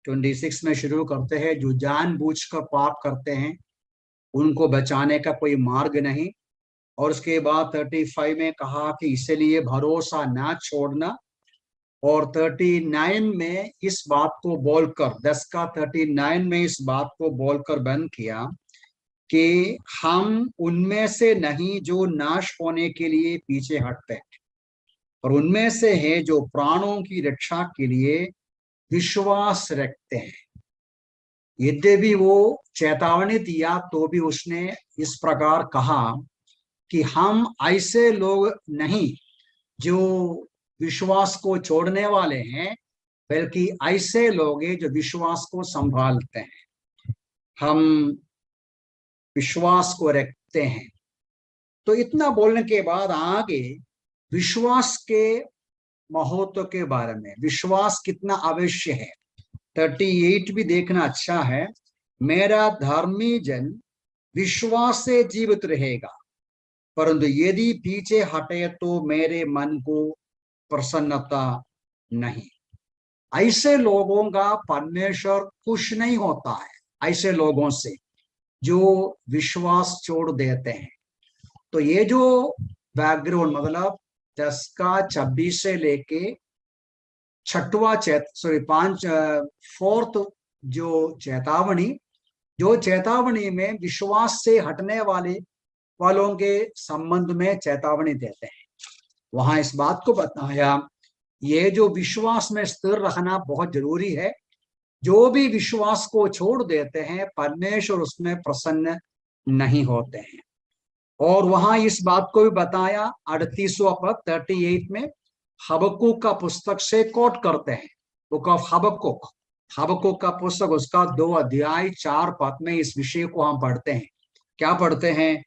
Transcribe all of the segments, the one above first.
26 में शुरू करते हैं, जो जानबूझकर पाप करते हैं उनको बचाने का कोई मार्ग नहीं। और उसके बाद 35 में कहा कि इसलिए भरोसा ना छोड़ना। और 39 में इस बात को बोलकर, 10 का 39 में इस बात को बोलकर बंद किया कि हम उनमें से नहीं जो नाश होने के लिए पीछे हटते हैं, और उनमें से है जो प्राणों की रक्षा के लिए विश्वास रखते हैं। यद्यपि वो चेतावनी दिया तो भी उसने इस प्रकार कहा कि हम ऐसे लोग नहीं जो विश्वास को छोड़ने वाले हैं, बल्कि ऐसे लोग हैं जो विश्वास को संभालते हैं, हम विश्वास को रखते हैं। तो इतना बोलने के बाद आगे विश्वास के महत्व के बारे में, विश्वास कितना आवश्यक है, 38 भी देखना अच्छा है। मेरा धर्मी जन विश्वास से जीवित रहेगा, परंतु यदि पीछे हटे तो मेरे मन को प्रसन्नता नहीं। ऐसे लोगों का परमेश्वर खुश नहीं होता है, ऐसे लोगों से जो विश्वास छोड़ देते हैं। तो ये जो बैकग्राउंड, मतलब 10 का 26 से लेके छठवा फोर्थ जो चेतावनी में विश्वास से हटने वालों के संबंध में चेतावनी देते हैं। वहां इस बात को बताया, ये जो विश्वास में स्थिर रहना बहुत जरूरी है। जो भी विश्वास को छोड़ देते हैं परमेश्वर उसमें प्रसन्न नहीं होते हैं। और वहां इस बात को भी बताया 38वां पद 38 में हबक्कुक का पुस्तक से कोट करते हैं। बुक ऑफ हबक्कुक का पुस्तक, उसका 2 अध्याय 4 पद में इस विषय को हम पढ़ते हैं। क्या पढ़ते हैं?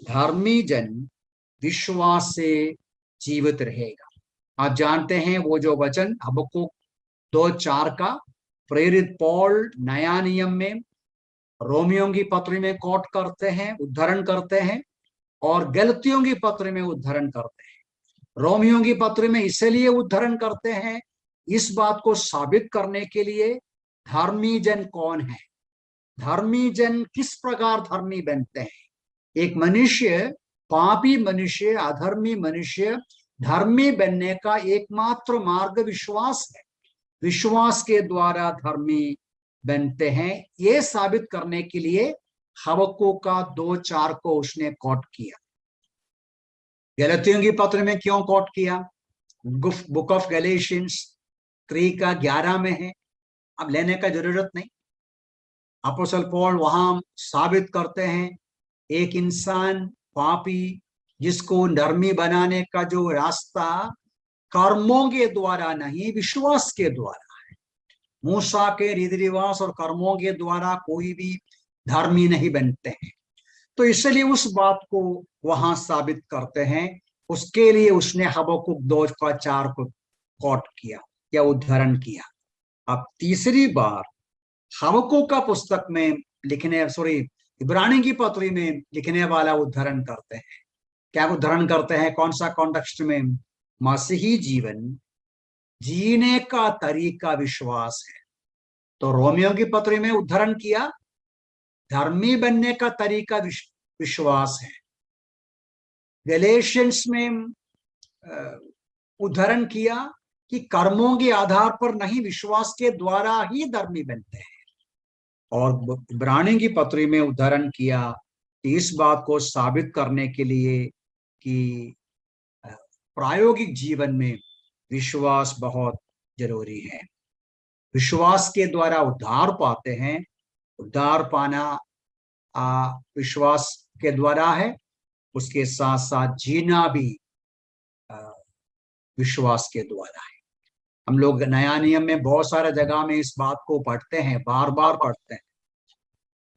धर्मी जन विश्वास से जीवित रहेगा। आप जानते हैं वो जो वचन हबक्कुक 2:4 का प्रेरित पौल नया नियम में रोमियों की पत्री में कोट करते हैं, उद्धरण करते हैं, और गलतियों की पत्री में उद्धरण करते हैं। रोमियों की पत्री में इसलिए उद्धरण करते हैं, इस बात को साबित करने के लिए धर्मी जन कौन है, धर्मी जन किस प्रकार धर्मी बनते हैं। एक मनुष्य, पापी मनुष्य, अधर्मी मनुष्य धर्मी बनने का एकमात्र मार्ग विश्वास है। विश्वास के द्वारा धर्मी बनते हैं। ये साबित करने के लिए हबक्कुक का 2:4 को उसने कोट किया। गलतियों की पत्र में क्यों कोट किया? बुक ऑफ गैलेशियंस 3 का 11 में है, अब लेने का जरूरत नहीं। अपोस्तल पौल वहां साबित करते हैं एक इंसान पापी जिसको धर्मी बनाने का जो रास्ता कर्मों के द्वारा नहीं, विश्वास के द्वारा है। मूसा के रीति रिवाज और कर्मों के द्वारा कोई भी धर्मी नहीं बनते हैं। तो इसलिए उस बात को वहां साबित करते हैं। उसके लिए उसने हबक्कुक 2:4 को कोट किया या उद्धरण किया। अब तीसरी बार हबक्कुक का पुस्तक में इब्रानी की पत्री में लिखने वाला उद्धरण करते हैं। क्या उद्धरण करते हैं? कौन सा कॉन्टेक्स्ट में? मसीही जीवन जीने का तरीका विश्वास है। तो रोमियो की पत्री में उद्धरण किया, धर्मी बनने का तरीका विश्वास है। गैलेशियंस में उद्धरण किया कि कर्मों के आधार पर नहीं, विश्वास के द्वारा ही धर्मी बनते हैं। और इब्रानी की पत्री में उद्धरण किया कि इस बात को साबित करने के लिए कि प्रायोगिक जीवन में विश्वास बहुत जरूरी है। विश्वास के द्वारा उद्धार पाते हैं। उद्धार पाना विश्वास के द्वारा है, उसके साथ साथ जीना भी विश्वास के द्वारा है। हम लोग नया नियम में बहुत सारे जगह में इस बात को पढ़ते हैं, बार बार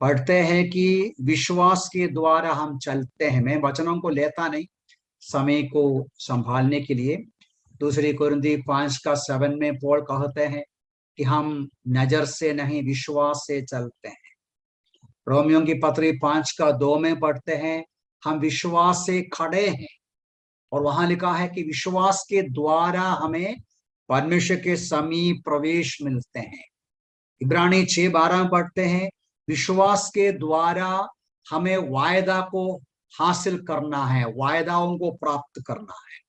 पढ़ते हैं कि विश्वास के द्वारा हम चलते हैं। मैं वचनों को लेता नहीं समय को संभालने के लिए। 2 कुरिन्थी 5 का 7 में पौल कहते हैं कि हम नजर से नहीं विश्वास से चलते हैं। रोमियो की पत्री 5 का 2 में पढ़ते हैं हम विश्वास से खड़े हैं, और वहां लिखा है कि विश्वास के द्वारा हमें परमेश्वर के समीप प्रवेश मिलते हैं। इब्रानी 6:12 में पढ़ते हैं, विश्वास के द्वारा हमें वायदा को हासिल करना है, वायदाओं को प्राप्त करना है।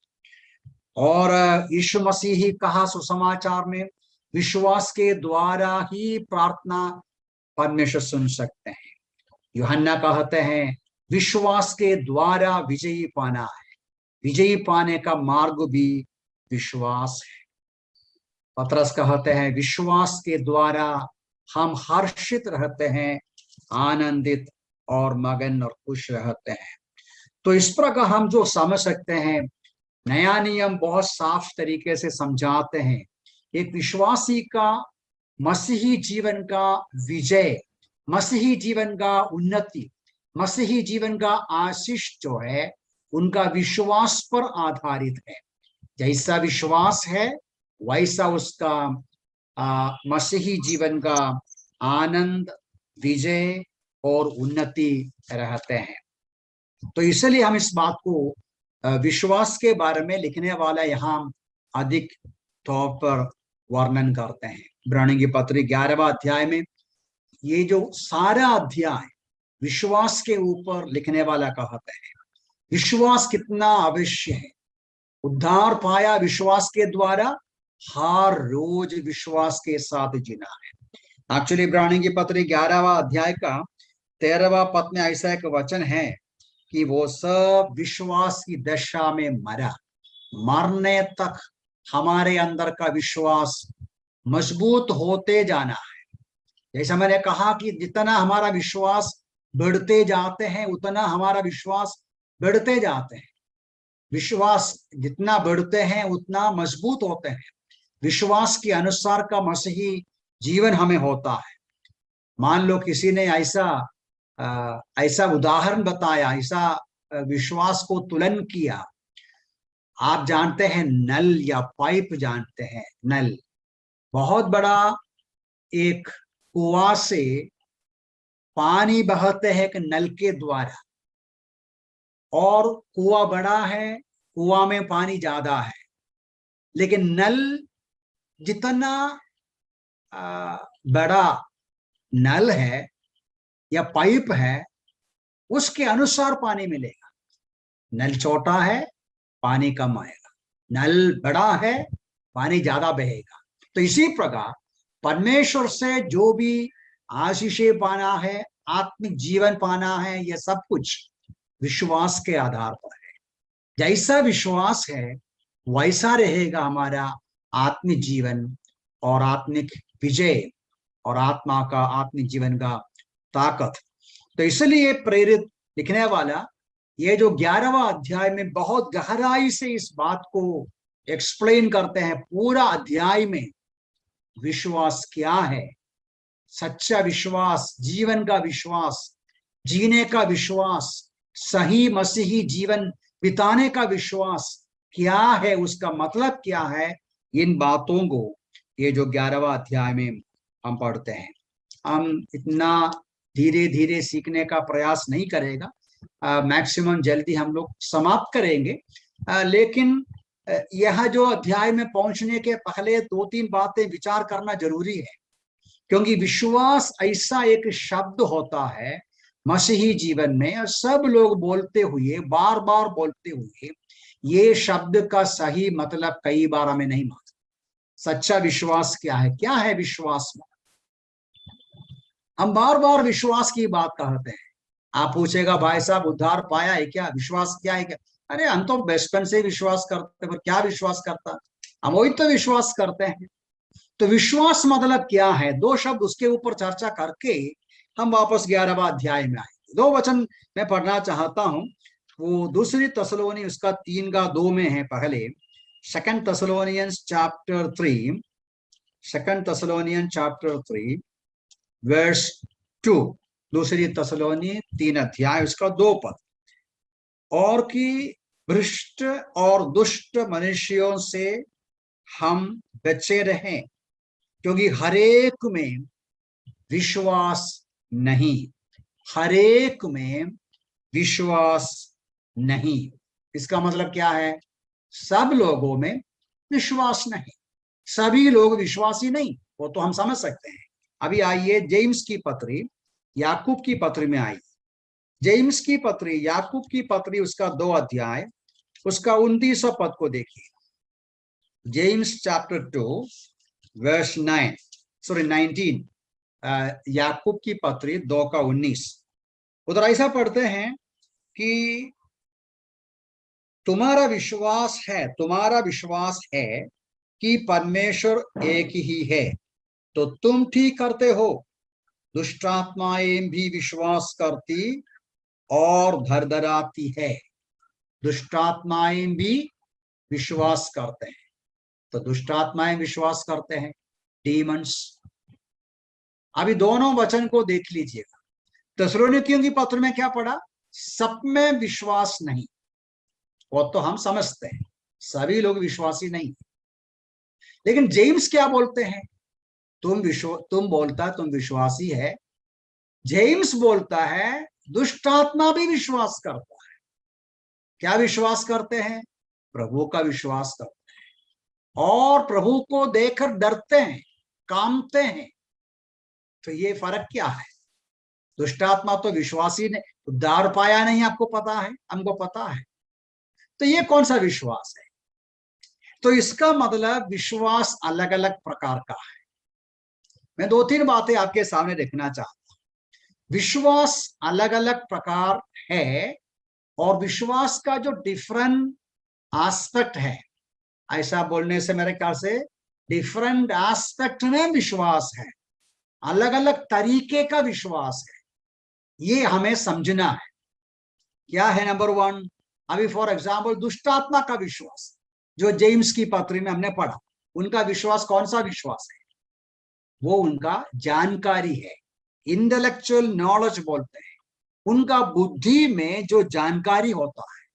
और यीशु मसीह ही कहा सुसमाचार में, विश्वास के द्वारा ही प्रार्थना परमेश्वर सुन सकते हैं। यूहन्ना कहते हैं, विश्वास के द्वारा विजयी पाना है, विजयी पाने का मार्ग भी विश्वास है। पतरस कहते हैं, विश्वास के द्वारा हम हर्षित रहते हैं, आनंदित और मगन और खुश रहते हैं। तो इस प्रकार हम जो समझ सकते हैं, नया नियम बहुत साफ तरीके से समझाते हैं, एक विश्वासी का मसीही जीवन का विजय, मसीही जीवन का उन्नति, मसीही जीवन का आशीष जो है, उनका विश्वास पर आधारित है। जैसा विश्वास है वैसा उसका मसीही जीवन का आनंद, विजय और उन्नति रहते हैं। तो इसलिए हम इस बात को विश्वास के बारे में लिखने वाला यहाँ अधिक तौर पर वर्णन करते हैं। इब्रानी की पत्री 11वां अध्याय में ये जो सारा अध्याय विश्वास के ऊपर लिखने वाला कहते हैं, विश्वास कितना आवश्यक है। उद्धार पाया विश्वास के द्वारा, हर रोज विश्वास के साथ जीना है। एक्चुअली इब्रानी की पत्री 11वां अध्याय का 13वां पद में ऐसा एक वचन है कि वो सब विश्वास की दशा में मरा। मरने तक हमारे अंदर का विश्वास मजबूत होते जाना है। जैसा मैंने कहा कि जितना हमारा विश्वास बढ़ते जाते हैं उतना हमारा विश्वास बढ़ते जाते हैं। विश्वास जितना बढ़ते हैं उतना मजबूत होते हैं। विश्वास के अनुसार का मसीही जीवन हमें होता है। मान लो किसी ने ऐसा उदाहरण बताया, ऐसा विश्वास को तुलन किया। आप जानते हैं नल या पाइप जानते हैं। नल बहुत बड़ा एक कुआं से पानी बहते हैं एक नल के द्वारा, और कुआं बड़ा है, कुआं में पानी ज्यादा है, लेकिन नल जितना बड़ा नल है या पाइप है उसके अनुसार पानी मिलेगा। नल छोटा है, पानी कम आएगा। नल बड़ा है, पानी ज्यादा बहेगा। तो इसी प्रकार परमेश्वर से जो भी आशीषें पाना है, आत्मिक जीवन पाना है, यह सब कुछ विश्वास के आधार पर है। जैसा विश्वास है वैसा रहेगा हमारा आत्मिक जीवन और आत्मिक विजय और आत्मा का आत्मिक जीवन का ताकत। तो इसलिए प्रेरित लिखने वाला ये जो 11वां अध्याय में बहुत गहराई से इस बात को एक्सप्लेन करते हैं। पूरा अध्याय में विश्वास क्या है, सच्चा विश्वास, जीवन का विश्वास, जीने का विश्वास, सही मसीही जीवन बिताने का विश्वास क्या है, उसका मतलब क्या है, इन बातों को ये जो 11वां अध्याय में हम पढ़ते हैं। हम इतना धीरे धीरे सीखने का प्रयास नहीं करेगा, मैक्सिमम जल्दी हम लोग समाप्त करेंगे। लेकिन यह जो अध्याय में पहुंचने के पहले 2-3 बातें विचार करना जरूरी है, क्योंकि विश्वास ऐसा एक शब्द होता है मसीही जीवन में, और सब लोग बोलते हुए, बार बार बोलते हुए, ये शब्द का सही मतलब कई बार हमें नहीं मालूम। सच्चा विश्वास क्या है, क्या है विश्वास में? हम बार बार विश्वास की बात कहते हैं। आप पूछेगा, भाई साहब उद्धार पाया है क्या, विश्वास क्या है क्या? अरे हम तो बचपन से विश्वास करते, पर क्या विश्वास करता? हम वही तो विश्वास करते हैं। तो विश्वास मतलब क्या है, 2 शब्द उसके ऊपर चर्चा करके हम वापस 11वां अध्याय में आए। 2 वचन मैं पढ़ना चाहता हूं। वो दूसरी तसलोनी उसका 3:2 में है। पहले 2 Thessalonians chapter 3, 2 Thessalonians chapter 3 verse 2, दूसरी तसलोनी 3 अध्याय उसका 2 पद। और कि भ्रष्ट और दुष्ट मनुष्यों से हम बचे रहें, क्योंकि हरेक में विश्वास नहीं, हरेक में विश्वास नहीं। इसका मतलब क्या है? सब लोगों में विश्वास नहीं, सभी लोग विश्वासी नहीं, वो तो हम समझ सकते हैं। अभी आइए जेम्स की पत्री याकूब की पत्री में आइए। जेम्स की पत्री याकूब की पत्री उसका 2 अध्याय उसका 29 पद को देखिए। जेम्स चैप्टर 2 वर्स 19 याकूब की पत्री 2 का 19। उधर ऐसा पढ़ते हैं कि तुम्हारा विश्वास है कि परमेश्वर एक ही है, तो तुम ठीक करते हो। दुष्टात्माएं भी विश्वास करती और धरधराती है। दुष्टात्माएं भी विश्वास करते हैं। तो दुष्टात्माएं विश्वास करते हैं, डीमंस। अभी दोनों वचन को देख लीजिएगा। थिस्सलुनीकियों की पत्र में क्या पढ़ा? सब में विश्वास नहीं। वो तो हम समझते हैं, सभी लोग विश्वासी नहीं। लेकिन जेम्स क्या बोलते हैं? तुम विश्वासी है। जेम्स बोलता है दुष्टात्मा भी विश्वास करता है। क्या विश्वास करते हैं? प्रभु का विश्वास करते हैं और प्रभु को देखकर डरते हैं, कांपते हैं। तो ये फर्क क्या है? दुष्टात्मा तो विश्वासी ने उद्धार पाया नहीं, आपको पता है, हमको पता है। तो ये कौन सा विश्वास है? तो इसका मतलब विश्वास अलग अलग प्रकार का है। मैं 2-3 बातें आपके सामने रखना चाहता हूं। विश्वास अलग अलग प्रकार है और विश्वास का जो डिफरेंट एस्पेक्ट है, ऐसा बोलने से मेरे ख्याल से डिफरेंट एस्पेक्ट में विश्वास है, अलग अलग तरीके का विश्वास है। ये हमें समझना है। क्या है? नंबर 1, अभी फॉर एग्जाम्पल दुष्टात्मा का विश्वास जो जेम्स की पत्री में हमने पढ़ा, उनका विश्वास कौन सा विश्वास है? वो उनका जानकारी है, इंटेलेक्चुअल नॉलेज बोलते हैं। उनका बुद्धि में जो जानकारी होता है,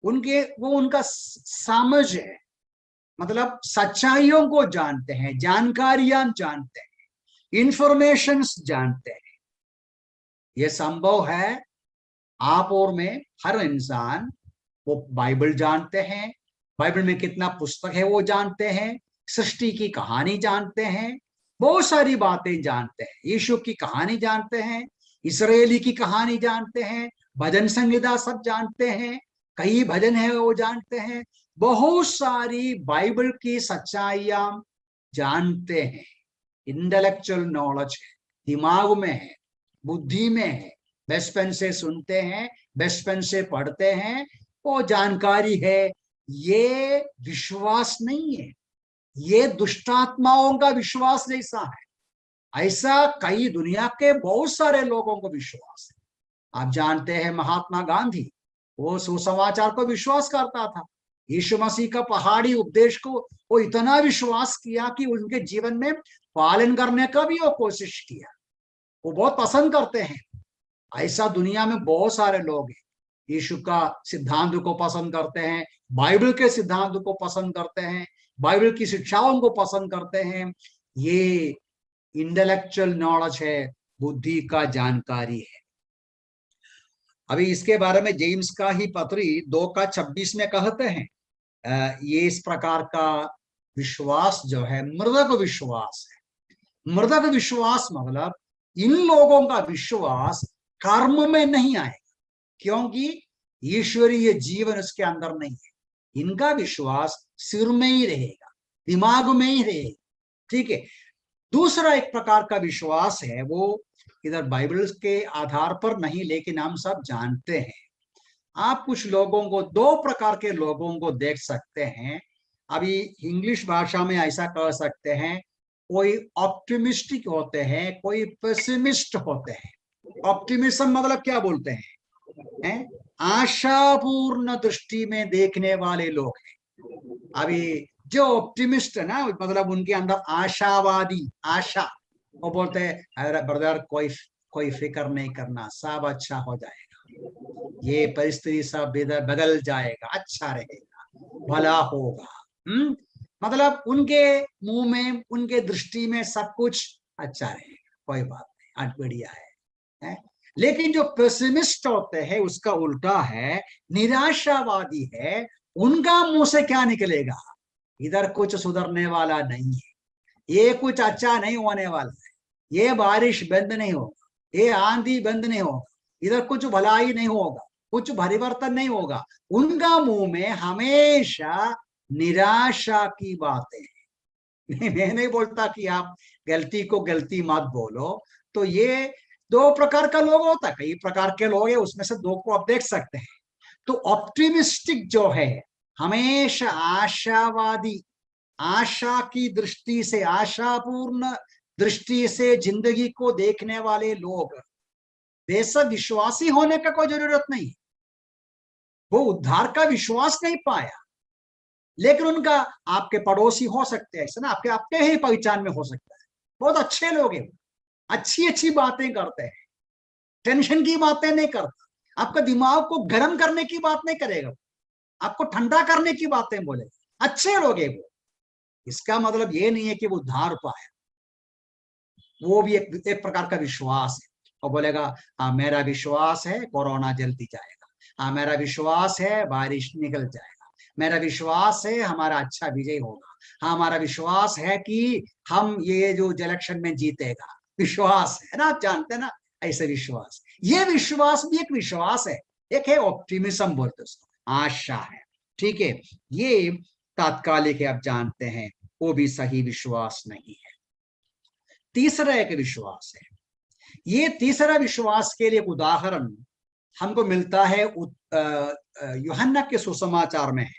उनका समझ है, मतलब सच्चाइयों को जानते हैं, जानकारियां जानते हैं, इंफॉर्मेशंस जानते हैं। यह संभव है आप और में, हर इंसान। वो बाइबल जानते हैं, बाइबल में कितना पुस्तक है वो जानते हैं, सृष्टि की कहानी जानते हैं, बहुत सारी बातें जानते हैं, यीशु की कहानी जानते हैं, इसराइली की कहानी जानते हैं, भजन संहिता सब जानते हैं, कई भजन है वो जानते हैं, बहुत सारी बाइबल की सच्चाइयां जानते हैं। इंटेलेक्चुअल नॉलेज है, दिमाग में है, बुद्धि में है, बचपन से सुनते हैं, बचपन से पढ़ते हैं, वो जानकारी है। ये विश्वास नहीं है, ये दुष्टात्माओं का विश्वास जैसा है। ऐसा कई दुनिया के बहुत सारे लोगों को विश्वास है। आप जानते हैं महात्मा गांधी, वो सुसमाचार को विश्वास करता था। यीशु मसीह का पहाड़ी उपदेश को वो इतना विश्वास किया कि उनके जीवन में पालन करने का भी वो कोशिश किया। वो बहुत पसंद करते हैं। ऐसा दुनिया में बहुत सारे लोग हैं, यीशु का सिद्धांत को पसंद करते हैं, बाइबल के सिद्धांत को पसंद करते हैं, बाइबल की शिक्षाओं को पसंद करते हैं। ये इंटेलेक्चुअल नॉलेज है, बुद्धि का जानकारी है। अभी इसके बारे में जेम्स का ही पत्री 2 का 26 में कहते हैं, ये इस प्रकार का विश्वास जो है मृदक विश्वास है। मृदक विश्वास मतलब इन लोगों का विश्वास कर्म में नहीं आएगा, क्योंकि ईश्वरीय जीवन उसके अंदर नहीं है। इनका विश्वास सिर में ही रहेगा, दिमाग में ही रहेगा। ठीक है। दूसरा एक प्रकार का विश्वास है, वो इधर बाइबल के आधार पर नहीं, लेकिन हम सब जानते हैं। आप कुछ लोगों को, 2 प्रकार के लोगों को देख सकते हैं। अभी इंग्लिश भाषा में ऐसा कह सकते हैं, कोई ऑप्टिमिस्टिक होते हैं, कोई पेसिमिस्ट होते हैं। ऑप्टिमिज्म मतलब क्या बोलते हैं? आशापूर्ण दृष्टि में देखने वाले लोग हैं। अभी जो ऑप्टिमिस्ट है ना, मतलब उनके अंदर आशावादी, आशा, वो बोलते हैं अरे ब्रदर कोई फिक्र नहीं करना, सब अच्छा हो जाएगा, ये परिस्थिति सब बदल जाएगा, अच्छा रहेगा, भला होगा। मतलब उनके मुंह में, उनके दृष्टि में सब कुछ अच्छा रहेगा, कोई बात नहीं, आज बढ़िया है? लेकिन जो पेसिमिस्ट होते हैं उसका उल्टा है, निराशावादी है। उनका मुंह से क्या निकलेगा? इधर कुछ सुधरने वाला नहीं है, ये कुछ अच्छा नहीं होने वाला है, ये बारिश बंद नहीं होगा, ये आंधी बंद नहीं होगा, इधर कुछ भलाई नहीं होगा, कुछ परिवर्तन नहीं होगा। उनका मुंह में हमेशा निराशा की बातें। मैं नहीं बोलता कि आप गलती को गलती मत बोलो। तो ये दो प्रकार का लोग होता है, कई प्रकार के लोग हैं, उसमें से दो को आप देख सकते हैं। तो ऑप्टिमिस्टिक जो है, हमेशा आशावादी, आशा की दृष्टि से, आशापूर्ण दृष्टि से जिंदगी को देखने वाले लोग, बेशक विश्वासी होने का कोई जरूरत नहीं, वो उद्धार का विश्वास नहीं पाया, लेकिन उनका आपके पड़ोसी हो सकते हैं, ऐसा ना, आपके आपके ही पहचान में हो सकता है, बहुत अच्छे लोग हैं, अच्छी अच्छी बातें करते हैं, टेंशन की बातें नहीं करता, आपका दिमाग को गर्म करने की बात नहीं करेगा, आपको ठंडा करने की बातें बोलेगा, अच्छे लोग हैं वो। इसका मतलब ये नहीं है कि वो उद्धार पाया, वो भी एक प्रकार का विश्वास है। और बोलेगा हाँ मेरा विश्वास है कोरोना जल्दी जाएगा, हाँ मेरा विश्वास है बारिश निकल जाएगा, मेरा विश्वास है हमारा अच्छा विजय होगा, हाँ हमारा विश्वास है कि हम ये जो इलेक्शन में जीतेगा, विश्वास है ना, आप जानते हैं ना, ऐसे विश्वास। ये विश्वास भी एक विश्वास है, एक है ऑप्टिमिज्म बोलते उसको, आशा है, ठीक है। ये तात्कालिक है, आप जानते हैं, वो भी सही विश्वास नहीं है। तीसरा एक विश्वास है, ये तीसरा विश्वास के लिए एक उदाहरण हमको मिलता है यूहन्ना के सुसमाचार में है।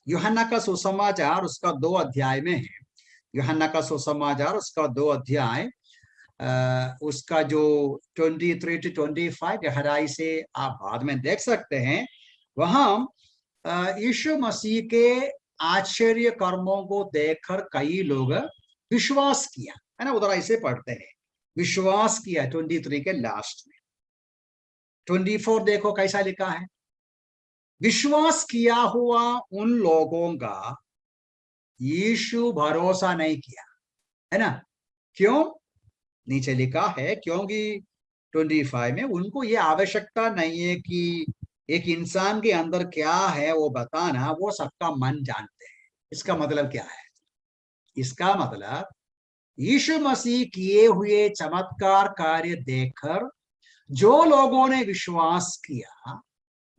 यूहन्ना का सुसमाचार उसका 2 अध्याय में है। यूहन्ना का सुसमाचार उसका 2 अध्याय, उसका जो 23 to 25 गहराई से आप बाद में देख सकते हैं। वहां यीशु मसीह के आश्चर्य कर्मों को देखकर कई लोग विश्वास किया, है ना, उधर ऐसे पढ़ते हैं, विश्वास किया 23 के लास्ट में। 24 देखो कैसा लिखा है, विश्वास किया हुआ उन लोगों का यीशु भरोसा नहीं किया, है ना, क्यों? नीचे लिखा है क्योंकि 25 में उनको ये आवश्यकता नहीं है कि एक इंसान के अंदर क्या है वो बताना, वो सबका मन जानते हैं। इसका मतलब क्या है? इसका मतलब यीशु मसीह किए हुए चमत्कार कार्य देखकर जो लोगों ने विश्वास किया,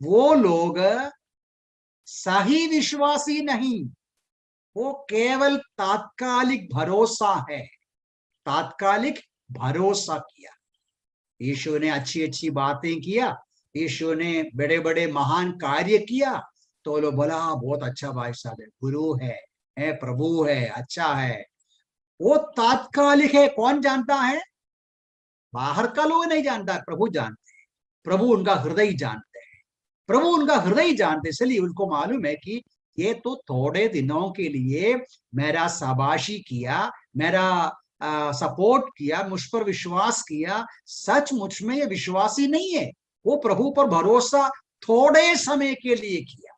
वो लोग सही विश्वासी नहीं, वो केवल तात्कालिक भरोसा है, तात्कालिक भरोसा किया। यीशु ने अच्छी अच्छी बातें किया, यीशु ने बड़े बड़े महान कार्य किया, तो लोग बोला बहुत अच्छा भाई साहब है, गुरु है प्रभु है, अच्छा है। वो तात्कालिक है, कौन जानता है? बाहर का लोग नहीं जानता, प्रभु जानते हैं, प्रभु उनका हृदय जानते हैं, प्रभु उनका हृदय जानते, इसलिए उनको मालूम है कि ये तो थोड़े दिनों के लिए मेरा शाबाशी किया, मेरा सपोर्ट किया, मुझ पर विश्वास किया, सचमुच में ये विश्वासी नहीं है, वो प्रभु पर भरोसा थोड़े समय के लिए किया।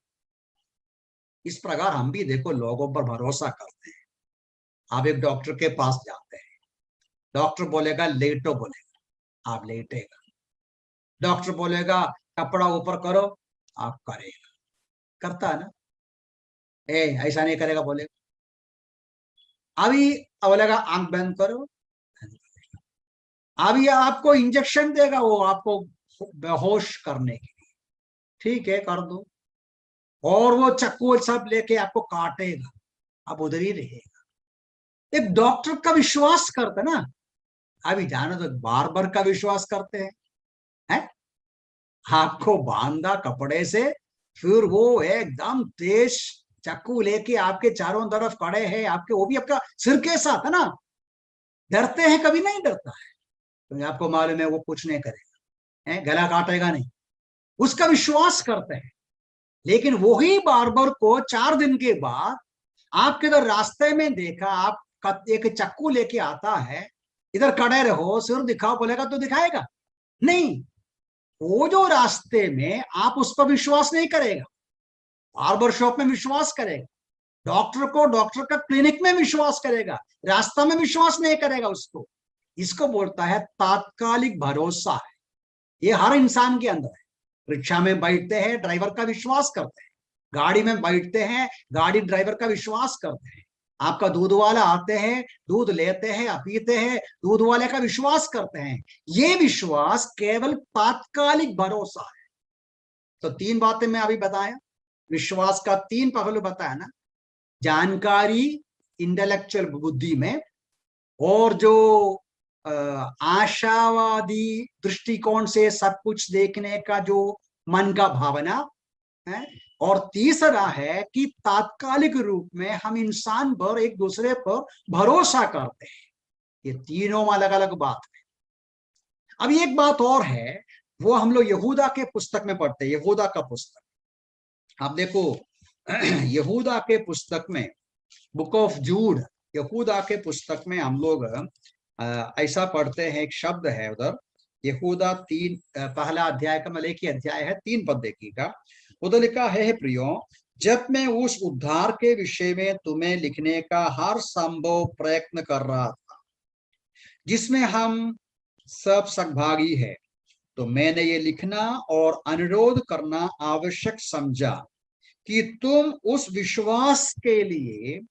इस प्रकार हम भी देखो लोगों पर भरोसा करते हैं। आप एक डॉक्टर के पास जाते हैं, डॉक्टर बोलेगा लेटो, बोलेगा आप लेटेगा, डॉक्टर बोलेगा कपड़ा ऊपर करो, आप करेगा, करता है ना, ऐसा नहीं करेगा बोलेगा। अभी बोलेगा आंख बंद करो, अभी आपको इंजेक्शन देगा वो आपको बेहोश करने के लिए, ठीक है कर दो, और वो चक्कू सब लेके आपको काटेगा, आप उधर ही रहेगा। एक डॉक्टर का विश्वास करते ना, अभी जानो तो बार्बर का विश्वास करते हैं, आपको बांधा कपड़े से, फिर वो एकदम तेज चाकू लेके आपके चारों तरफ खड़े हैं, आपके, वो भी आपका सिर के साथ है ना, डरते हैं? कभी नहीं डरता है, तो आपको मालूम है वो कुछ नहीं करेगा, गला काटेगा नहीं, उसका विश्वास करते हैं। लेकिन वही बार्बर को 4 दिन के बाद आपके इधर रास्ते में देखा, आप एक चक्कू लेके आता है, इधर खड़े रहो, सिर दिखाओ, बोलेगा तो दिखाएगा नहीं, वो जो रास्ते में आप उस पर विश्वास नहीं करेगा, बार्बर शॉप में विश्वास करेगा, डॉक्टर को डॉक्टर का क्लिनिक में विश्वास करेगा, रास्ता में विश्वास नहीं करेगा उसको। इसको बोलता है तात्कालिक भरोसा है, ये हर इंसान के अंदर है। रिक्शा में बैठते हैं, ड्राइवर का विश्वास करते हैं, गाड़ी में बैठते हैं, गाड़ी ड्राइवर का विश्वास करते हैं, आपका दूध वाला आते हैं, दूध लेते हैं, पीते हैं, दूध वाले का विश्वास करते हैं। ये विश्वास केवल तात्कालिक भरोसा है। तो तीन बातें मैं अभी बताया, विश्वास का तीन पहलू बताया ना, जानकारी इंटेलेक्चुअल बुद्धि में, और जो आशावादी दृष्टिकोण से सब कुछ देखने का जो मन का भावना है, और तीसरा है कि तात्कालिक रूप में हम इंसान पर, एक दूसरे पर भरोसा करते हैं। ये तीनों में अलग अलग बात है। अब एक बात और है, वो हम लोग यहूदा के पुस्तक में पढ़ते हैं, यहूदा का पुस्तक। आप देखो यहूदा के पुस्तक में, बुक ऑफ जूड, यहूदा के पुस्तक में हम लोग ऐसा पढ़ते हैं, एक शब्द है उधर, यहूदा 3 पहला अध्याय का, मतलब एक ही अध्याय है, 3 पद देखिएगा। उधर लिखा है, प्रियो, जब मैं उस उद्धार के विषय में तुम्हें लिखने का हर संभव प्रयत्न कर रहा था जिसमें हम सब सहभागी है, तो मैंने ये लिखना और अनुरोध करना आवश्यक समझा कि तुम उस विश्वास के लिए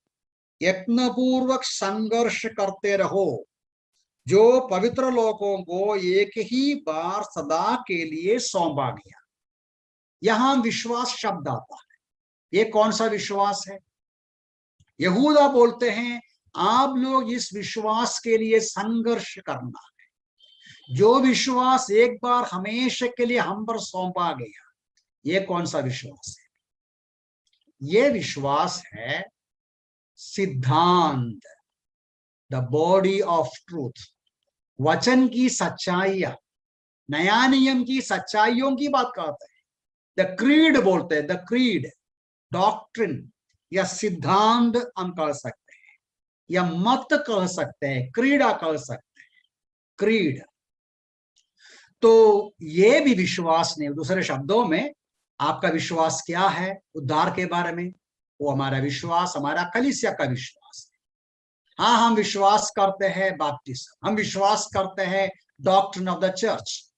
यत्नपूर्वक संघर्ष करते रहो जो पवित्र लोगों को एक ही बार सदा के लिए सौंपा गया। यहां विश्वास शब्द आता है। ये कौन सा विश्वास है? यहूदा बोलते हैं, आप लोग इस विश्वास के लिए संघर्ष करना है। जो विश्वास एक बार हमेशा के लिए हम पर सौंपा गया, ये कौन सा विश्वास है? ये विश्वास है सिद्धांत, द बॉडी ऑफ ट्रूथ, वचन की सच्चाइयां, नया नियम की सच्चाइयों की बात करते हैं। द क्रीड बोलते हैं, द क्रीड, डॉक्ट्रिन या सिद्धांत हम कह सकते हैं, या मत कह सकते हैं, क्रीड़ा कह सकते हैं, क्रीड। तो ये भी विश्वास नहीं। दूसरे शब्दों में, आपका विश्वास क्या है उद्धार के बारे में? वो हमारा विश्वास, हमारा कलीसिया का विश्वास है। हाँ, हम विश्वास करते हैं बैप्टिज्म, हम विश्वास करते हैं डॉक्ट्रिन ऑफ द चर्च,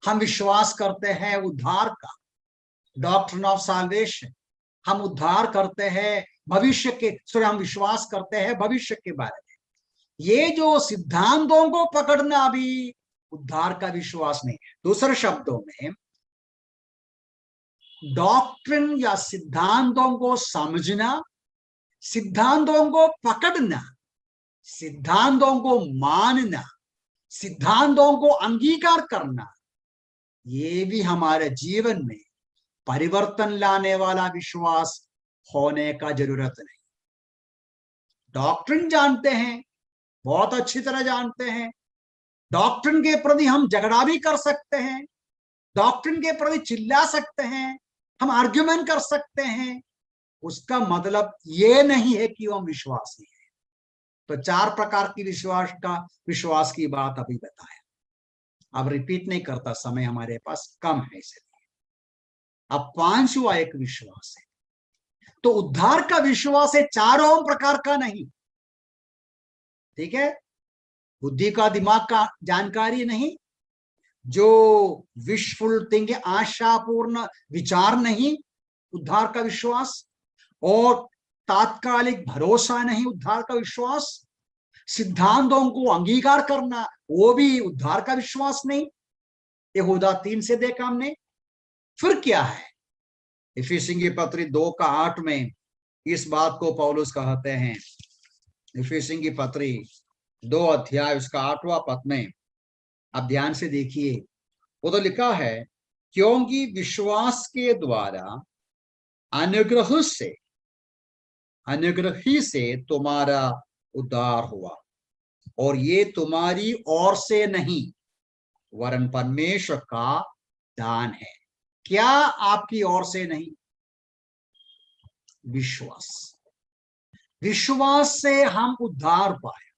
हम विश्वास करते हैं उद्धार का, डॉक्ट्रिन ऑफ साल्वेशन, हम उद्धार करते हैं भविष्य के, हम विश्वास करते हैं भविष्य के बारे में। ये जो सिद्धांतों को पकड़ना भी उद्धार का विश्वास नहीं। दूसरे शब्दों में, डॉक्ट्रिन या सिद्धांतों को समझना, सिद्धांतों को पकड़ना, सिद्धांतों को मानना, सिद्धांतों को अंगीकार करना, ये भी हमारे जीवन में परिवर्तन लाने वाला विश्वास होने का जरूरत नहीं। डॉक्ट्रिन जानते हैं, बहुत अच्छी तरह जानते हैं, डॉक्ट्रिन के प्रति हम झगड़ा भी कर सकते हैं, डॉक्ट्रिन के प्रति चिल्ला सकते हैं, हम आर्ग्यूमेंट कर सकते हैं, उसका मतलब ये नहीं है कि हम विश्वासी हैं। तो 4 प्रकार की विश्वास की बात अभी बताया। अब रिपीट नहीं करता, समय हमारे पास कम है इसलिए। अब 5वां एक विश्वास है। तो उद्धार का विश्वास है 4 प्रकार का नहीं, ठीक है? बुद्धि का, दिमाग का जानकारी नहीं, जो विशफुल थिंकिंग, आशापूर्ण विचार नहीं उद्धार का विश्वास, और तात्कालिक भरोसा नहीं उद्धार का विश्वास, सिद्धांतों को अंगीकार करना वो भी उद्धार का विश्वास नहीं। यहूदा 3 से देखा हमने। फिर क्या है? इफिसियों की पत्री 2 का 8 में इस बात को पौलुस कहते हैं। इफिसियों की पत्री 2 अध्याय उसका 8वां पद में आप ध्यान से देखिए, उधर लिखा है, क्योंकि विश्वास के द्वारा अनुग्रह ही से तुम्हारा उद्धार हुआ, और ये तुम्हारी ओर से नहीं वरन परमेश्वर का दान है। क्या आपकी ओर से नहीं? विश्वास से हम उद्धार पाए,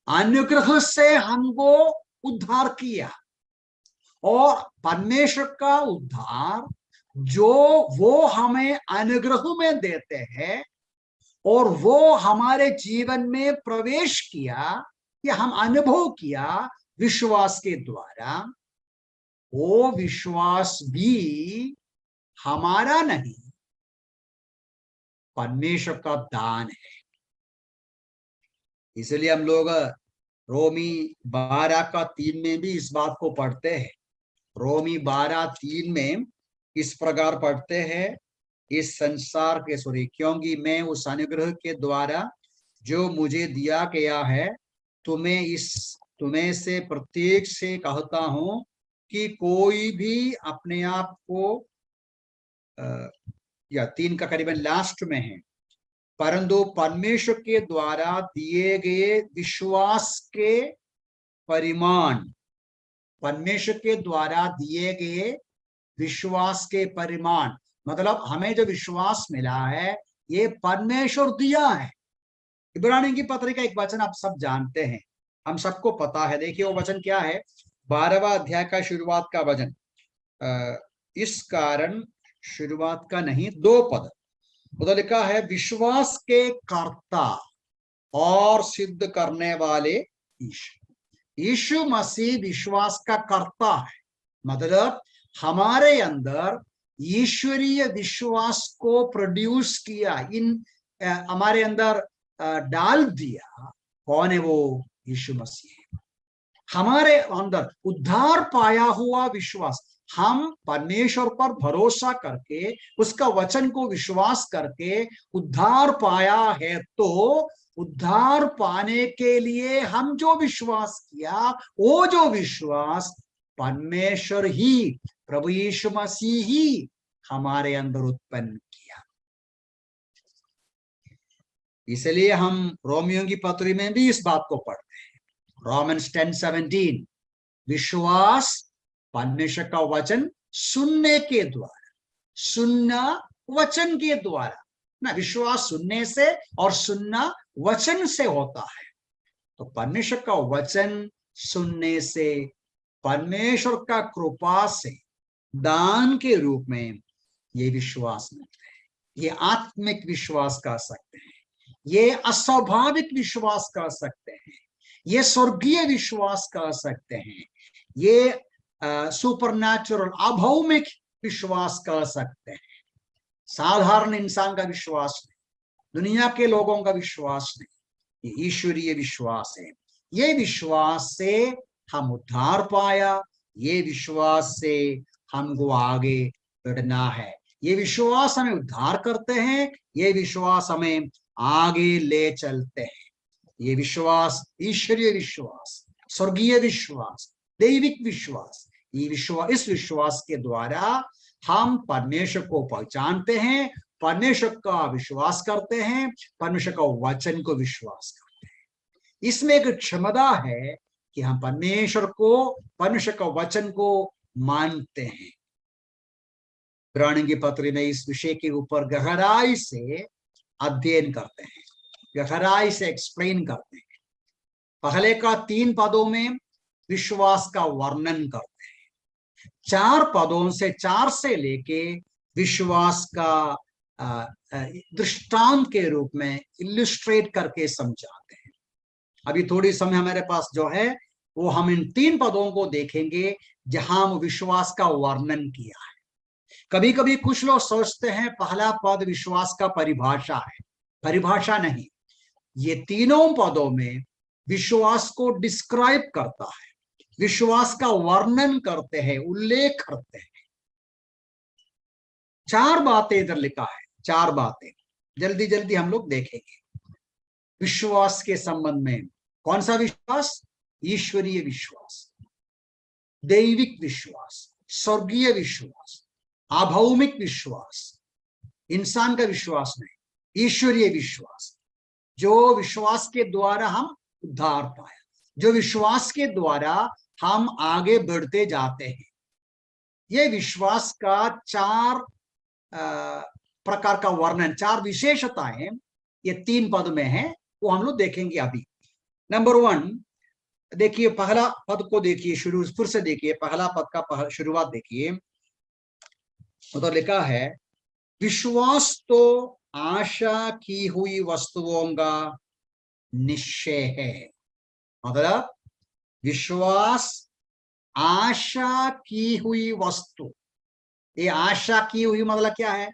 अनुग्रह से हमको उद्धार किया, और परमेश्वर का उद्धार जो वो हमें अनुग्रह में देते हैं, और वो हमारे जीवन में प्रवेश किया या हम अनुभव किया विश्वास के द्वारा, वो विश्वास भी हमारा नहीं, परमेश्वर का दान है। इसलिए हम लोग रोमी 12:3 में भी इस बात को पढ़ते हैं। रोमी 12:3 में इस प्रकार पढ़ते हैं, इस संसार के सॉरी क्योंकि मैं उस अनुग्रह के द्वारा जो मुझे दिया गया है तुम्हें से प्रत्येक से कहता हूं कि कोई भी अपने आप को या 3 का करीबन लास्ट में है, परंतु परमेश्वर के द्वारा दिए गए विश्वास के परिमाण, परमेश्वर के द्वारा दिए गए विश्वास के परिमाण मतलब हमें जो विश्वास मिला है ये परमेश्वर दिया है। इब्रानियों की पत्री का एक वचन आप सब जानते हैं, हम सबको पता है। देखिए वो वचन क्या है, 12वां अध्याय का शुरुआत का वचन। इस कारण शुरुआत का नहीं, 2 पद उधर लिखा है, विश्वास के कर्ता और सिद्ध करने वाले यीशु मसीह विश्वास का कर्ता है। मतलब हमारे अंदर ईश्वरीय विश्वास को प्रोड्यूस किया, हमारे अंदर डाल दिया। कौन है वो? यीशु मसीह। हमारे अंदर उद्धार पाया हुआ विश्वास, हम परमेश्वर पर भरोसा करके उसका वचन को विश्वास करके उद्धार पाया है, तो उद्धार पाने के लिए हम जो विश्वास किया वो जो विश्वास परमेश्वर ही, प्रभु यीशु मसीह ही हमारे अंदर उत्पन्न किया। इसलिए हम रोमियो की पत्री में भी इस बात को पढ़ते हैं, रोमन्स 10:17, विश्वास परमेश्वर का वचन सुनने के द्वारा, सुनना वचन के द्वारा ना, विश्वास सुनने से और सुनना वचन से होता है। तो परमेश्वर का वचन सुनने से, परमेश्वर का कृपा से दान के रूप में ये विश्वास मिलता है। ये आत्मिक विश्वास कह सकते हैं, ये अस्वाभाविक विश्वास कह सकते हैं, ये स्वर्गीय विश्वास कह सकते हैं, ये सुपरनैचुरल अभौमिक विश्वास कह सकते हैं। साधारण इंसान का विश्वास नहीं, दुनिया के लोगों का विश्वास नहीं, ये ईश्वरीय विश्वास है। ये विश्वास से हम उद्धार पाया, ये विश्वास से हमको आगे बढ़ना है, ये विश्वास हमें उद्धार करते हैं, ये विश्वास हमें आगे ले चलते हैं। ये विश्वास ईश्वरीय विश्वास, स्वर्गीय विश्वास, दैविक विश्वास, ये विश्वास, इस विश्वास के द्वारा हम परमेश्वर को पहचानते हैं, परमेश्वर का विश्वास करते हैं, परमेश्वर का वचन को विश्वास करते हैं। इसमें एक क्षमता है कि हम परमेश्वर को, परमेश्वर का वचन को मानते हैं। इब्रानियों की पत्री में इस विषय के ऊपर गहराई से अध्ययन करते हैं, गहराई से एक्सप्लेन करते हैं। पहले का 3 पदों में विश्वास का वर्णन करते हैं, 4 पदों से 4 से लेके विश्वास का दृष्टांत के रूप में इलिस्ट्रेट करके समझाते हैं। अभी थोड़ी समय हमारे पास जो है वो हम इन 3 पदों को देखेंगे जहां विश्वास का वर्णन किया है। कभी कभी कुछ लोग सोचते हैं पहला पद विश्वास का परिभाषा है, परिभाषा नहीं, ये तीनों पदों में विश्वास को डिस्क्राइब करता है, विश्वास का वर्णन करते हैं, उल्लेख करते हैं। 4 बातें इधर लिखा है, 4 बातें जल्दी जल्दी हम लोग देखेंगे विश्वास के संबंध में। कौन सा विश्वास? ईश्वरीय विश्वास, दैविक विश्वास, स्वर्गीय विश्वास, अभौमिक विश्वास, इंसान का विश्वास नहीं, ईश्वरीय विश्वास, जो विश्वास के द्वारा हम उद्धार पाया, जो विश्वास के द्वारा हम आगे बढ़ते जाते हैं। ये विश्वास का 4 प्रकार का वर्णन, 4 विशेषताएं ये 3 पद में है, वो हम लोग देखेंगे अभी। नंबर 1 देखिए, पहला पद को देखिए, शुरू फिर से देखिए, पहला पद का शुरुआत देखिए, उधर लिखा है, विश्वास तो आशा की हुई वस्तुओं का निश्चय है। मतलब विश्वास आशा की हुई वस्तु, ये आशा की हुई मतलब क्या है?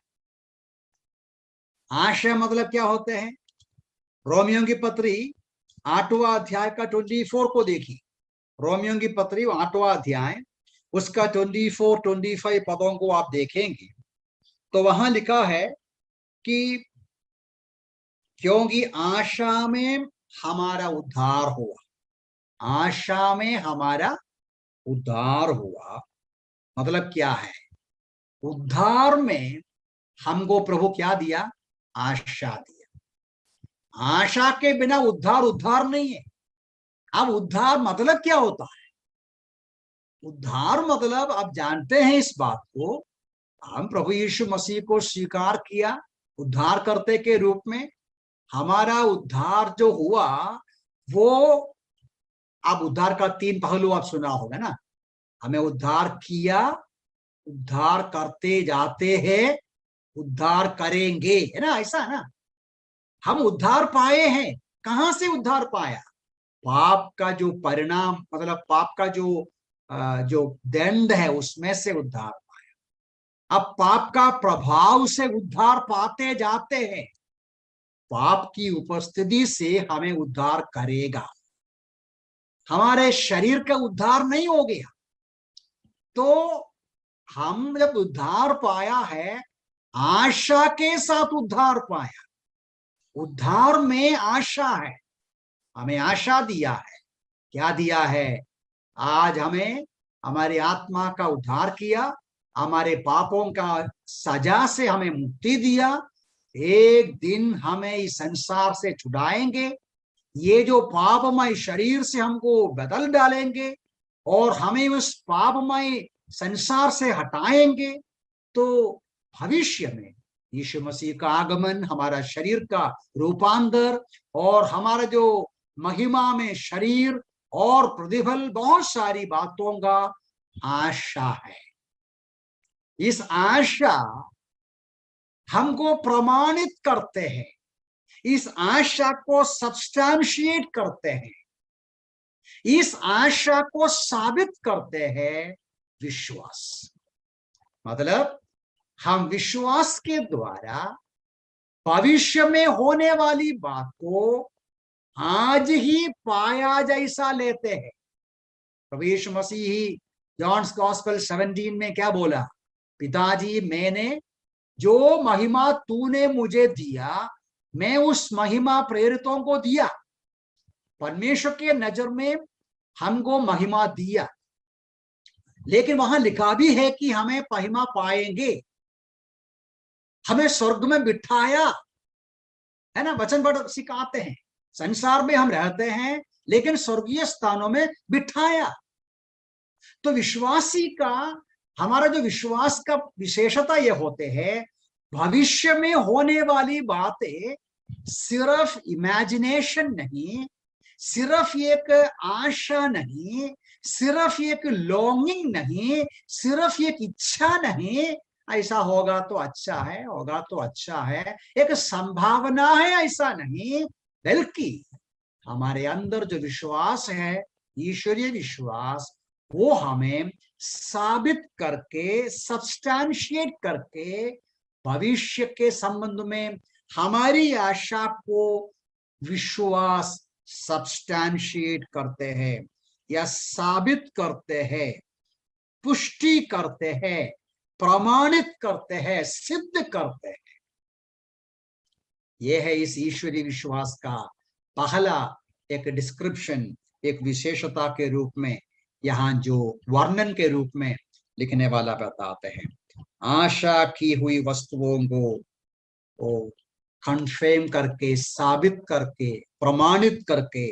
आशा मतलब क्या होते हैं? रोमियो की पत्री 8वां अध्याय का 24 को देखिए, रोमियो की पत्री 8वां अध्याय उसका 24, 25 पदों को आप देखेंगे तो वहां लिखा है कि क्योंकि आशा में हमारा उद्धार हुआ, आशा में हमारा उद्धार हुआ। मतलब क्या है? उद्धार में हमको प्रभु क्या दिया? आशा दिया। आशा के बिना उद्धार उद्धार नहीं है। अब उद्धार मतलब क्या होता है? उद्धार मतलब आप जानते हैं इस बात को, हम प्रभु यीशु मसीह को स्वीकार किया उद्धारकर्ता के रूप में, हमारा उद्धार जो हुआ वो, अब उद्धार का 3 पहलू आप सुना होगा ना, हमें उद्धार किया, उद्धार करते जाते हैं, उद्धार करेंगे, है ना, ऐसा है ना। हम उद्धार पाए हैं। कहां से उद्धार पाया? पाप का जो परिणाम, मतलब पाप का जो दंड है उसमें से उद्धार पाया। अब पाप का प्रभाव से उद्धार पाते जाते हैं। पाप की उपस्थिति से हमें उद्धार करेगा। हमारे शरीर का उद्धार नहीं हो गया। तो हम जब उद्धार पाया है, आशा के साथ उद्धार पाया। उद्धार में आशा है, हमें आशा दिया है। क्या दिया है? आज हमें हमारी आत्मा का उद्धार किया, हमारे पापों का सजा से हमें मुक्ति दिया। एक दिन हमें इस संसार से छुड़ाएंगे, ये जो पापमय शरीर से हमको बदल डालेंगे और हमें उस पापमय संसार से हटाएंगे। तो भविष्य में यीशु मसीह का आगमन, हमारा शरीर का रूपांतर और हमारा जो महिमा में शरीर और प्रतिफल, बहुत सारी बातों का आशा है। इस आशा हमको प्रमाणित करते हैं, इस आशा को सब्सटैंशिएट करते हैं, इस आशा को साबित करते हैं विश्वास। मतलब हम विश्वास के द्वारा भविष्य में होने वाली बात को आज ही पाया जैसा लेते हैं। प्रभु यीशु मसीह ही जॉन्स गॉस्पेल 17 में क्या बोला? पिताजी, मैंने जो महिमा तूने मुझे दिया, मैं उस महिमा प्रेरितों को दिया। परमेश्वर के नजर में हमको महिमा दिया, लेकिन वहां लिखा भी है कि हमें महिमा पाएंगे, हमें स्वर्ग में बिठाया, है ना। वचन पढ़ सिखाते हैं, संसार में हम रहते हैं लेकिन स्वर्गीय स्थानों में बिठाया। तो विश्वासी का, हमारा जो विश्वास का विशेषता ये होते हैं, भविष्य में होने वाली बातें सिर्फ इमेजिनेशन नहीं, सिर्फ एक आशा नहीं, सिर्फ एक लॉन्गिंग नहीं, सिर्फ एक इच्छा नहीं, ऐसा होगा तो अच्छा है, होगा तो अच्छा है, एक संभावना है, ऐसा नहीं, बल्कि हमारे अंदर जो विश्वास है, ईश्वरीय विश्वास, वो हमें साबित करके, सब्सटैंशिएट करके, भविष्य के संबंध में हमारी आशा को विश्वास सब्सटैंशिएट करते हैं या साबित करते हैं, पुष्टि करते हैं, प्रमाणित करते हैं, सिद्ध करते हैं। यह है इस ईश्वरीय विश्वास का पहला एक डिस्क्रिप्शन, एक विशेषता के रूप में यहाँ जो वर्णन के रूप में लिखने वाला बताते हैं। आशा की हुई वस्तुओं को कन्फर्म करके, साबित करके, प्रमाणित करके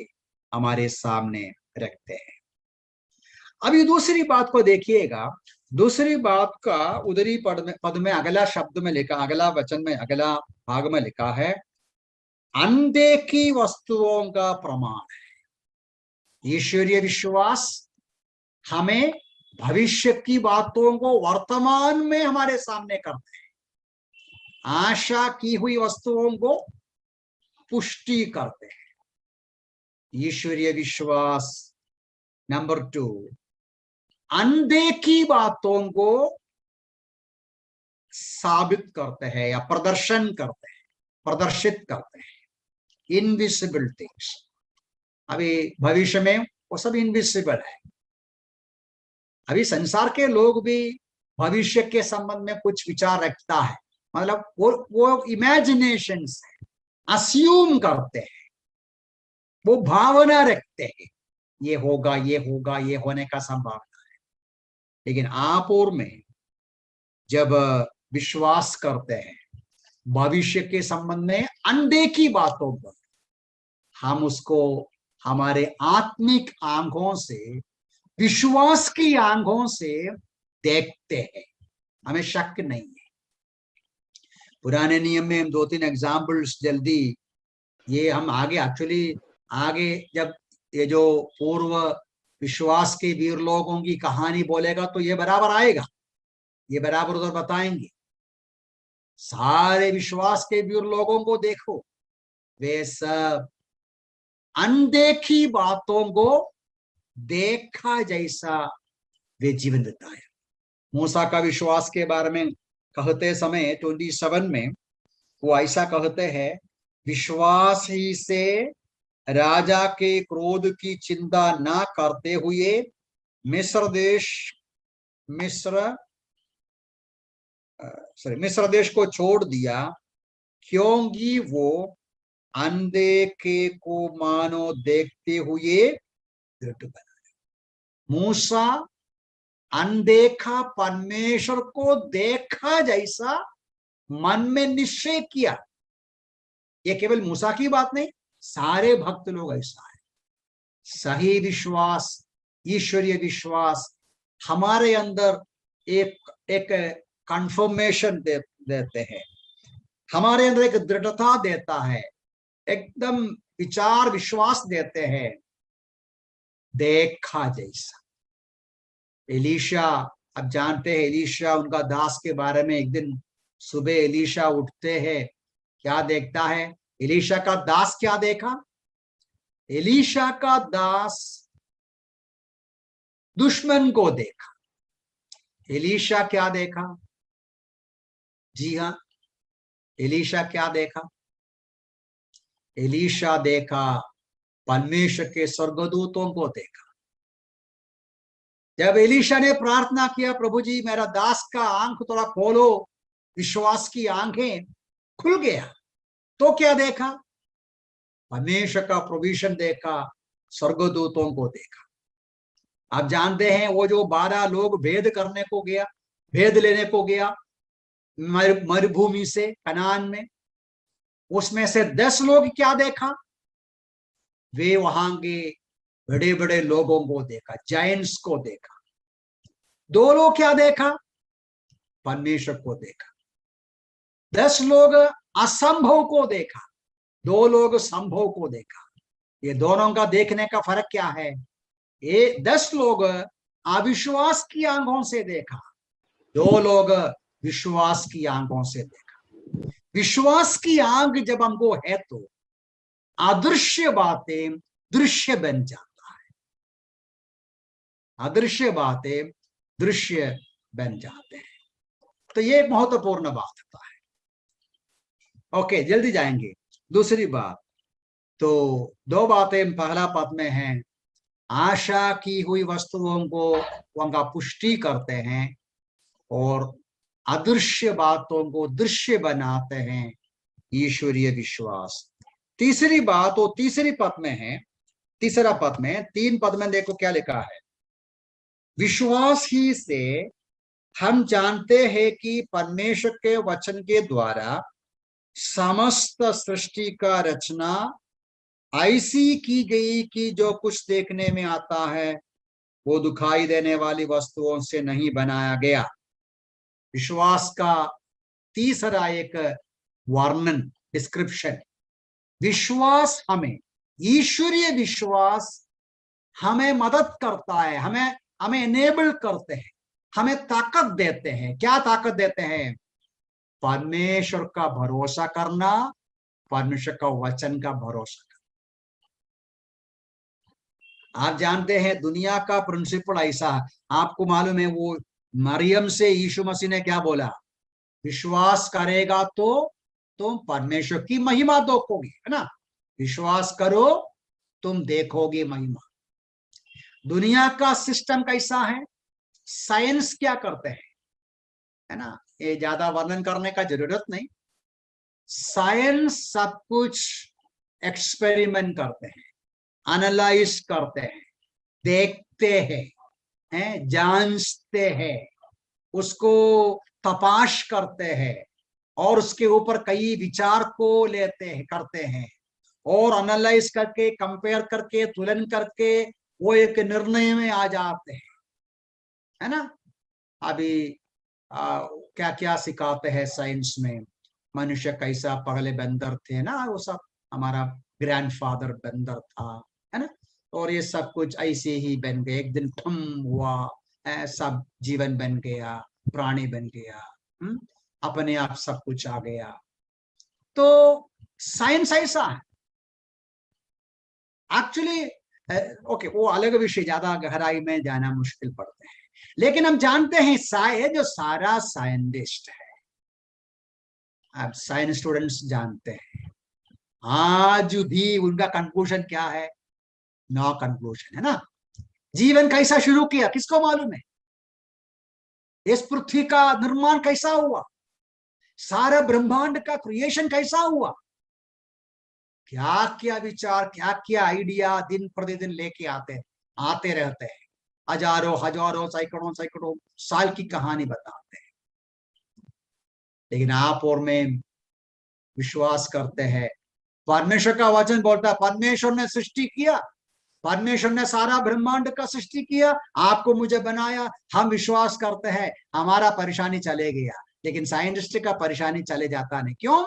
हमारे सामने रखते हैं। अभी दूसरी बात को देखिएगा। दूसरी बात का उदरी पद में अगला शब्द में लिखा, अगला वचन में, अगला भाग में लिखा है, अनदेखी वस्तुओं का प्रमाण है। ईश्वरीय विश्वास हमें भविष्य की बातों को वर्तमान में हमारे सामने करते हैं, आशा की हुई वस्तुओं को पुष्टि करते हैं। ईश्वरीय विश्वास नंबर 2, अनदेखी बातों को साबित करते हैं या प्रदर्शन करते हैं, प्रदर्शित करते हैं। इनविजिबल थिंग्स, अभी भविष्य में वो सब इनविजिबल है। अभी संसार के लोग भी भविष्य के संबंध में कुछ विचार रखता है, मतलब वो इमेजिनेशन है, अस्यूम करते हैं, वो भावना रखते हैं, ये होगा, ये होगा, ये होने का संभावना है। लेकिन आप और मैं जब विश्वास करते हैं भविष्य के संबंध में अनदेखी बातों पर, हम उसको हमारे आत्मिक आंखों से, विश्वास की आंखों से देखते हैं, हमें शक नहीं है। पुराने नियम में हम 2-3 एग्जाम्पल्स जल्दी, ये हम आगे एक्चुअली आगे जब ये जो पूर्व विश्वास के वीर लोगों की कहानी बोलेगा तो ये बराबर आएगा, ये बराबर उधर बताएंगे। सारे विश्वास के वीर लोगों को देखो, वे सब अनदेखी बातों को देखा जैसा वे जीवन बिताया। मूसा का विश्वास के बारे में कहते समय 27 में वो ऐसा कहते हैं, विश्वास ही से राजा के क्रोध की चिंता न करते हुए मिस्र देश को छोड़ दिया, क्योंकि वो अनदेखे को मानो देखते हुए दृढ़ बना। मूसा अनदेखा परमेश्वर को देखा जैसा मन में निश्चय किया। ये केवल मूसा की बात नहीं, सारे भक्त लोग ऐसा है। सही विश्वास, ईश्वरीय विश्वास हमारे अंदर एक कंफर्मेशन देते हैं, हमारे अंदर एक दृढ़ता देता है, एकदम विचार विश्वास देते हैं, देखा जैसा। एलीशा, अब जानते हैं एलीशा उनका दास के बारे में, एक दिन सुबह एलीशा उठते हैं, क्या देखता है? एलीशा का दास क्या देखा? एलीशा का दास दुश्मन को देखा। एलीशा क्या देखा? जी हाँ, एलीशा क्या देखा? एलीशा देखा परमेश्वर के स्वर्गदूतों को देखा। जब एलीशा ने प्रार्थना किया, प्रभु जी मेरा दास का आंख थोड़ा खोलो, विश्वास की आंखें खुल गया, तो क्या देखा? परमेश्वर का प्रोविजन देखा, स्वर्गदूतों को देखा। आप जानते हैं वो जो 12 लोग भेद करने को गया, भेद लेने को गया मरुभूमि से कनान में, उसमें से 10 लोग क्या देखा? वे वहां के बड़े बड़े लोगों को देखा, जायंट्स को देखा। 2 लोग क्या देखा? परमेश्वर को देखा। 10 लोग असंभव को देखा, 2 लोग संभव को देखा। ये दोनों का देखने का फर्क क्या है? ये 10 लोग अविश्वास की आंखों से देखा, 2 लोग विश्वास की आंखों से देखा। विश्वास की आंख जब हमको है तो अदृश्य बातें दृश्य बन जाता है, अदृश्य बातें दृश्य बन जाते हैं। तो ये एक महत्वपूर्ण बात होता है। ओके, जल्दी जाएंगे। दूसरी बात, तो 2 बातें पहला पद में है, आशा की हुई वस्तुओं को उनका पुष्टि करते हैं और अदृश्य बातों को दृश्य बनाते हैं, ईश्वरीय विश्वास। तीसरी बात वो तीसरी पद में है, तीसरा पद में, 3 पद में देखो क्या लिखा है, विश्वास ही से हम जानते हैं कि परमेश्वर के वचन के द्वारा समस्त सृष्टि का रचना ऐसी की गई कि जो कुछ देखने में आता है वो दिखाई देने वाली वस्तुओं से नहीं बनाया गया। विश्वास का तीसरा एक वर्णन, डिस्क्रिप्शन। विश्वास हमें, ईश्वरीय विश्वास हमें मदद करता है, हमें एनेबल करते हैं, हमें ताकत देते हैं। क्या ताकत देते हैं? परमेश्वर का भरोसा करना, परमेश्वर का वचन का भरोसा करना। आप जानते हैं दुनिया का प्रिंसिपल ऐसा है, आपको मालूम है वो मरियम से यीशु मसीह ने क्या बोला? विश्वास करेगा तो तुम परमेश्वर की महिमा देखोगे, है ना? विश्वास करो तुम देखोगे महिमा। दुनिया का सिस्टम कैसा है, साइंस क्या करते हैं, है ना, ये ज्यादा वर्णन करने का जरूरत नहीं। साइंस सब कुछ एक्सपेरिमेंट करते हैं, एनालाइज करते हैं, देखते हैं, जांचते हैं, उसको तपाश करते हैं, और उसके ऊपर कई विचार को लेते हैं, करते हैं, और एनालाइज करके, कंपेयर करके, तुलन करके वो एक निर्णय में आ जाते हैं, है ना। अभी क्या क्या सिखाते हैं साइंस में, मनुष्य कैसा पहले बंदर थे ना, वो सब हमारा ग्रैंडफादर बंदर था, है ना, और ये सब कुछ ऐसे ही बन गए, एक दिन ठम हुआ, सब जीवन बन गया, प्राणी बन गया, अपने आप सब कुछ आ गया। तो साइंस ऐसा है एक्चुअली। ओके, वो अलग विषय, ज्यादा गहराई में जाना मुश्किल पड़ते हैं, लेकिन हम जानते हैं जो सारा साइंटिस्ट है, अब साइंस स्टूडेंट्स जानते हैं, आज भी उनका कंक्लूजन क्या है, नो कंक्लूजन, है ना। जीवन कैसा शुरू किया किसको मालूम है, इस पृथ्वी का निर्माण कैसा हुआ, सारा ब्रह्मांड का क्रिएशन कैसा हुआ, क्या क्या विचार, क्या क्या आइडिया दिन प्रतिदिन लेके आते रहते हैं, हजारों हजारों सैकड़ों सैकड़ों साल की कहानी बताते हैं। लेकिन आप और मैं विश्वास करते हैं, परमेश्वर का वचन बोलता है परमेश्वर ने सृष्टि किया, परमेश्वर ने सारा ब्रह्मांड का सृष्टि किया, आपको मुझे बनाया, हम विश्वास करते हैं हमारा परेशानी चले गया। लेकिन साइंटिस्ट का परेशानी चले जाता नहीं, क्यों,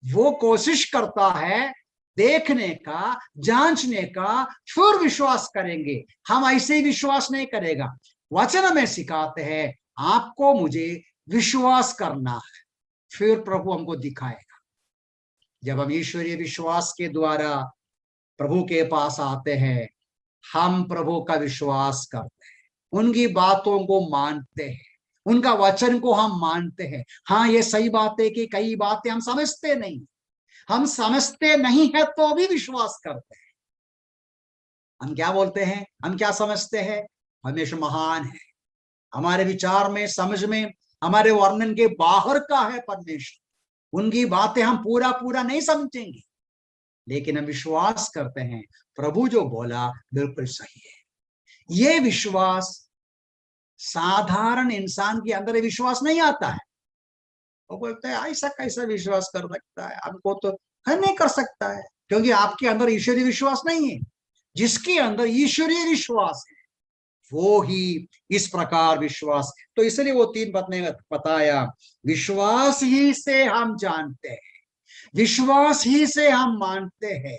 वो कोशिश करता है देखने का, जांचने का, फिर विश्वास करेंगे। हम ऐसे ही विश्वास नहीं करेगा, वचन में सिखाते हैं आपको मुझे विश्वास करना है, फिर प्रभु हमको दिखाएगा। जब हम ईश्वरीय विश्वास के द्वारा प्रभु के पास आते हैं, हम प्रभु का विश्वास करते हैं, उनकी बातों को मानते हैं, उनका वचन को हम मानते हैं। हाँ, ये सही बात है कि कई बातें हम समझते नहीं है तो भी विश्वास करते हैं। हम क्या बोलते हैं, हम क्या समझते हैं, परमेश्वर महान है, हमारे विचार में, समझ में, हमारे वर्णन के बाहर का है परमेश्वर, उनकी बातें हम पूरा पूरा नहीं समझेंगे, लेकिन हम विश्वास करते हैं प्रभु जो बोला बिल्कुल सही है। ये विश्वास साधारण इंसान के अंदर विश्वास नहीं आता है। वो बोलते हैं ऐसा कैसा विश्वास कर सकता है, हमको तो नहीं कर सकता है, क्योंकि आपके अंदर ईश्वरीय विश्वास नहीं है। जिसके अंदर ईश्वरीय विश्वास है वो ही इस प्रकार विश्वास, तो इसलिए वो 3 बात ने बताया, विश्वास ही से हम जानते हैं, विश्वास ही से हम मानते हैं,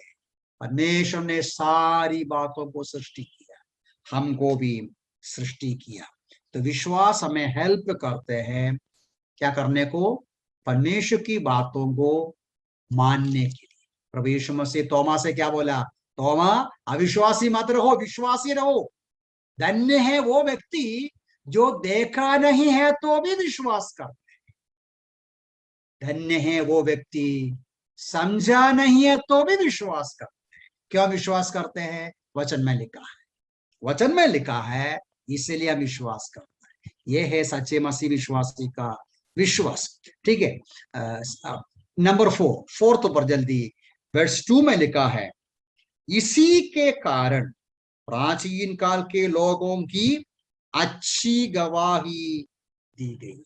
परमेश्वर ने सारी बातों को सृष्टि किया, हमको भी सृष्टि किया। तो विश्वास हमें हेल्प करते हैं क्या करने को, परमेश्वर की बातों को मानने के लिए। प्रभु यीशु मसीह तोमा से क्या बोला, तोमा अविश्वासी मत रहो, विश्वासी रहो। धन्य है वो व्यक्ति जो देखा नहीं है तो भी विश्वास करते हैं, धन्य है वो व्यक्ति समझा नहीं है तो भी विश्वास करते हैं। क्यों विश्वास करते हैं, वचन में लिखा है, वचन में लिखा है, इसलिए हम विश्वास करते हैं। ये है सच्चे मसीह विश्वासी का विश्वास। ठीक है, नंबर 4 पर जल्दी, वर्स 2 में लिखा है, इसी के कारण प्राचीन काल के लोगों की अच्छी गवाही दी गई।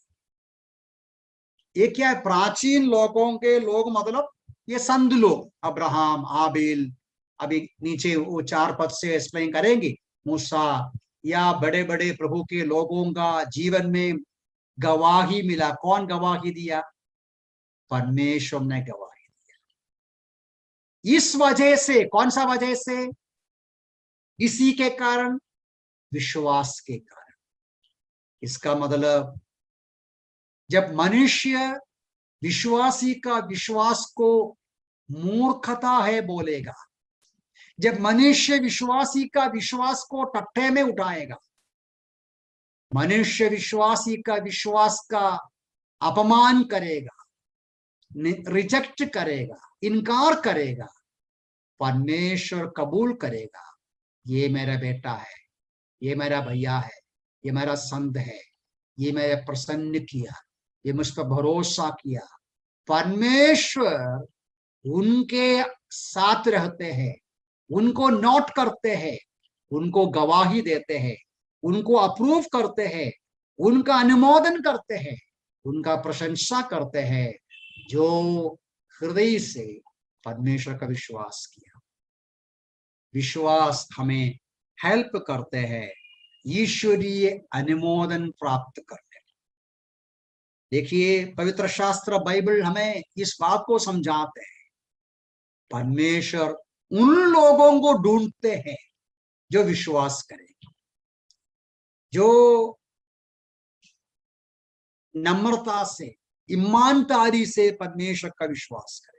ये क्या है, प्राचीन लोगों के लोग मतलब ये संत लोग, अब्राहम, आबिल, अभी नीचे वो 4 पद से एक्सप्लेन करेंगे, मूसा, या बड़े बड़े प्रभु के लोगों का जीवन में गवाही मिला। कौन गवाही दिया, परमेश्वर ने गवाही दिया। इस वजह से, कौन सा वजह से, इसी के कारण, विश्वास के कारण। इसका मतलब जब मनुष्य विश्वासी का विश्वास को मूर्खता है बोलेगा, जब मनुष्य विश्वासी का विश्वास को टट्टे में उठाएगा, मनुष्य विश्वासी का विश्वास का अपमान करेगा, रिजेक्ट करेगा, इनकार करेगा, परमेश्वर कबूल करेगा, ये मेरा बेटा है, ये मेरा भैया है, ये मेरा संत है, ये मैं प्रसन्न किया, ये मुझ पर भरोसा किया। परमेश्वर उनके साथ रहते हैं, उनको नोट करते हैं, उनको गवाही देते हैं, उनको अप्रूव करते हैं, उनका अनुमोदन करते हैं, उनका प्रशंसा करते हैं, जो हृदय से परमेश्वर का विश्वास किया। विश्वास हमें हेल्प करते हैं ईश्वरीय अनुमोदन प्राप्त करने। देखिए, पवित्र शास्त्र बाइबल हमें इस बात को समझाते हैं, परमेश्वर उन लोगों को ढूंढते हैं जो विश्वास करें, जो नम्रता से, ईमानदारी से परमेश्वर का विश्वास करें।